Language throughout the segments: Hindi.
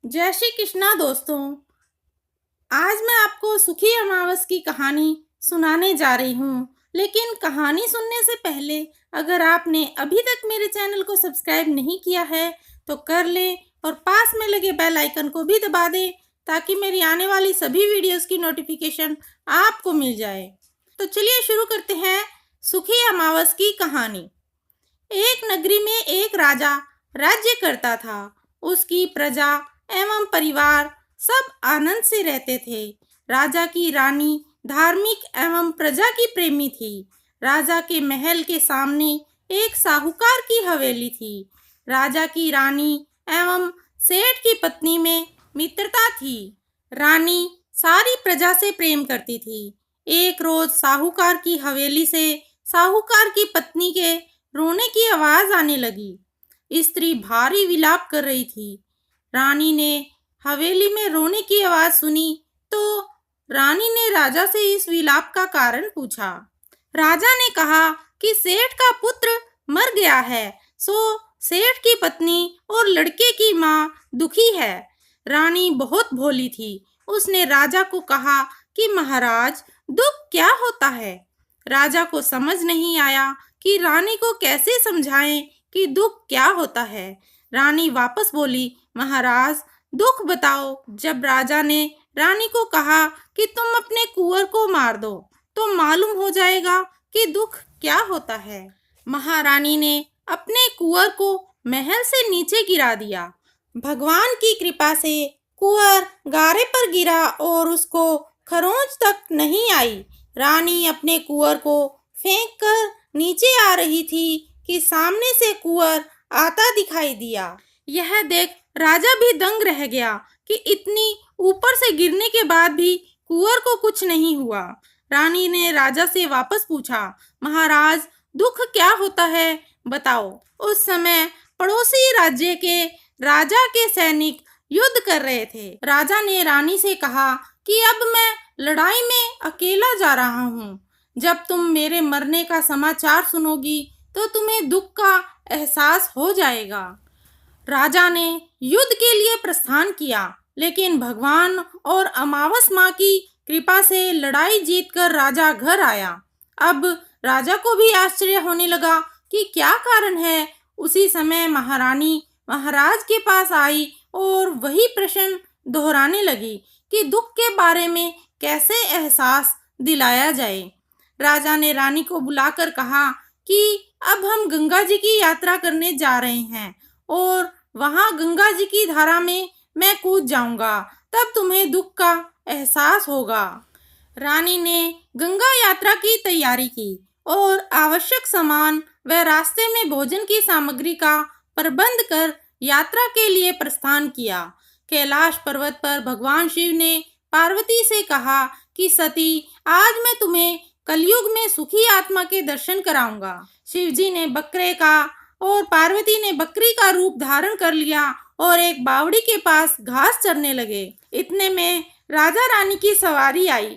जय श्री कृष्णा दोस्तों। आज मैं आपको सुखी अमावस की कहानी सुनाने जा रही हूँ। लेकिन कहानी सुनने से पहले अगर आपने अभी तक मेरे चैनल को सब्सक्राइब नहीं किया है तो कर लें और पास में लगे बेल आइकन को भी दबा दें ताकि मेरी आने वाली सभी वीडियोस की नोटिफिकेशन आपको मिल जाए। तो चलिए शुरू करते हैं सुखी अमावस की कहानी। एक नगरी में एक राजा राज्य करता था। उसकी प्रजा एवं परिवार सब आनंद से रहते थे। राजा की रानी धार्मिक एवं प्रजा की प्रेमी थी। राजा के महल के सामने एक साहूकार की हवेली थी। राजा की रानी एवं सेठ की पत्नी में मित्रता थी। रानी सारी प्रजा से प्रेम करती थी। एक रोज साहूकार की हवेली से साहूकार की पत्नी के रोने की आवाज आने लगी। स्त्री भारी विलाप कर रही थी। रानी ने हवेली में रोने की आवाज सुनी तो रानी ने राजा से इस विलाप का कारण पूछा। राजा ने कहा कि सेठ का पुत्र मर गया है, सो सेठ की पत्नी और लड़के की माँ दुखी है। रानी बहुत भोली थी। उसने राजा को कहा कि महाराज, दुख क्या होता है। राजा को समझ नहीं आया कि रानी को कैसे समझाएं कि दुख क्या होता है। रानी वापस बोली, महाराज दुख बताओ। जब राजा ने रानी को कहा कि तुम अपने कुंवर को मार दो तो मालूम हो जाएगा कि दुख क्या होता है। महारानी ने अपने कुंवर को महल से नीचे गिरा दिया। भगवान की कृपा से कुंवर गारे पर गिरा और उसको खरोंच तक नहीं आई। रानी अपने कुंवर को फेंक कर नीचे आ रही थी कि सामने से कुंवर आता दिखाई दिया। यह देख राजा भी दंग रह गया कि इतनी ऊपर से गिरने के बाद भी कुंवर को कुछ नहीं हुआ। रानी ने राजा से वापस पूछा, महाराज दुख क्या होता है, बताओ। उस समय पड़ोसी राज्य के राजा के सैनिक युद्ध कर रहे थे। राजा ने रानी से कहा कि अब मैं लड़ाई में अकेला जा रहा हूँ। जब तुम मेरे मरने का समाचार सुनोगी तो तुम्हें दुख का एहसास हो जाएगा। राजा ने युद्ध के लिए प्रस्थान किया, लेकिन भगवान और अमावस माँ की कृपा से लड़ाई जीतकर राजा घर आया। अब राजा को भी आश्चर्य होने लगा कि क्या कारण है। उसी समय महारानी महाराज के पास आई और वही प्रश्न दोहराने लगी कि दुख के बारे में कैसे एहसास दिलाया जाए। राजा ने रानी को बुलाकर कहा कि अब हम गंगा जी की यात्रा करने जा रहे हैं और वहां गंगा जी की धारा में मैं कूद जाऊंगा, तब तुम्हें दुख का एहसास होगा। रानी ने गंगा यात्रा की तैयारी की और आवश्यक सामान व रास्ते में भोजन की सामग्री का प्रबंध कर यात्रा के लिए प्रस्थान किया। कैलाश पर्वत पर भगवान शिव ने पार्वती से कहा कि सती, आज मैं तुम्हें कलयुग में सुखी आत्मा के दर्शन कराऊंगा। शिवजी ने बकरे का और पार्वती ने बकरी का रूप धारण कर लिया और एक बावड़ी के पास घास चरने लगे। इतने में राजा रानी की सवारी आई।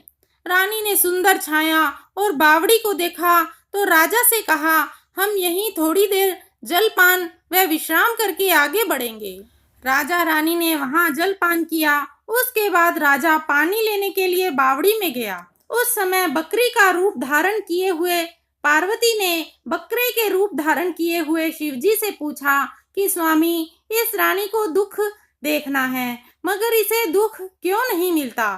रानी ने सुंदर छाया और बावड़ी को देखा तो राजा से कहा, हम यहीं थोड़ी देर जलपान व विश्राम करके आगे बढ़ेंगे। राजा रानी ने वहां जलपान किया। उसके बाद राजा पानी लेने के लिए बावड़ी में गया। उस समय बकरी का रूप धारण किए हुए पार्वती ने बकरे के रूप धारण किए हुए शिवजी से पूछा कि स्वामी, इस रानी को दुख देखना है मगर इसे दुख क्यों नहीं मिलता।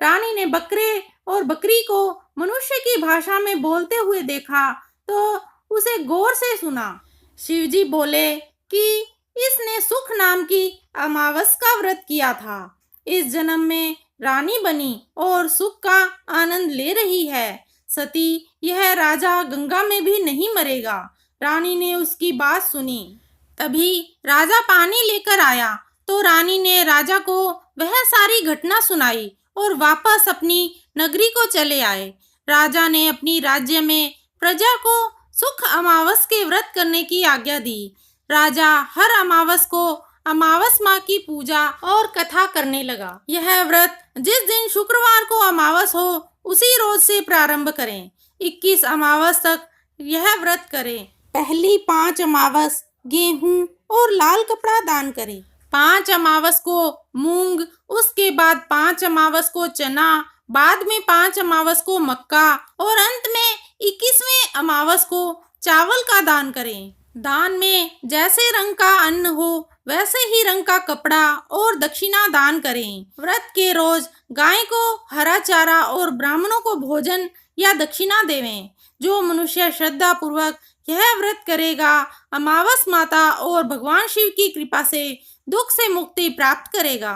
रानी ने बकरे और बकरी को मनुष्य की भाषा में बोलते हुए देखा तो उसे गौर से सुना। शिवजी बोले कि इसने सुख नाम की अमावस का व्रत किया था। इस जन्म में रानी बनी और सुख का आनंद ले रही है। सती, यह राजा गंगा में भी नहीं मरेगा। रानी ने उसकी बात सुनी। तभी राजा पानी लेकर आया तो रानी ने राजा को वह सारी घटना सुनाई और वापस अपनी नगरी को चले आए। राजा ने अपनी राज्य में प्रजा को सुख अमावस के व्रत करने की आज्ञा दी। राजा हर अमावस को अमावस माँ की पूजा और कथा करने लगा। यह व्रत जिस दिन शुक्रवार को अमावस हो उसी रोज से प्रारंभ करें। 21 अमावस तक यह व्रत करें। पहली 5 अमावस गेहूं और लाल कपड़ा दान करें। 5 अमावस को मूंग, उसके बाद 5 अमावस को चना, बाद में 5 अमावस को मक्का और अंत में 21वें अमावस को चावल का दान करें। दान में जैसे रंग का अन्न हो वैसे ही रंग का कपड़ा और दक्षिणा दान करें। व्रत के रोज गाय को हरा चारा और ब्राह्मणों को भोजन या दक्षिणा देवें। जो मनुष्य श्रद्धा पूर्वक यह व्रत करेगा, अमावस माता और भगवान शिव की कृपा से दुख से मुक्ति प्राप्त करेगा।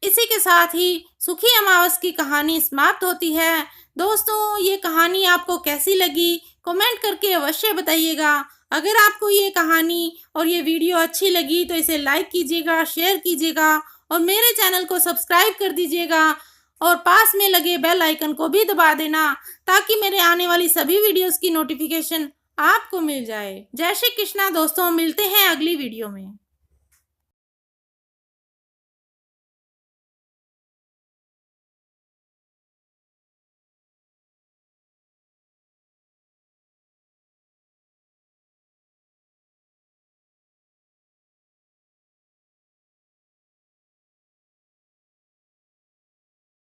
इसी के साथ ही सुखी अमावस की कहानी समाप्त होती है। दोस्तों, ये कहानी आपको कैसी लगी कमेंट करके अवश्य बताइएगा। अगर आपको ये कहानी और ये वीडियो अच्छी लगी तो इसे लाइक कीजिएगा, शेयर कीजिएगा और मेरे चैनल को सब्सक्राइब कर दीजिएगा और पास में लगे बेल आइकन को भी दबा देना ताकि मेरे आने वाली सभी वीडियोस की नोटिफिकेशन आपको मिल जाए। जय श्री कृष्णा दोस्तों, मिलते हैं अगली वीडियो में।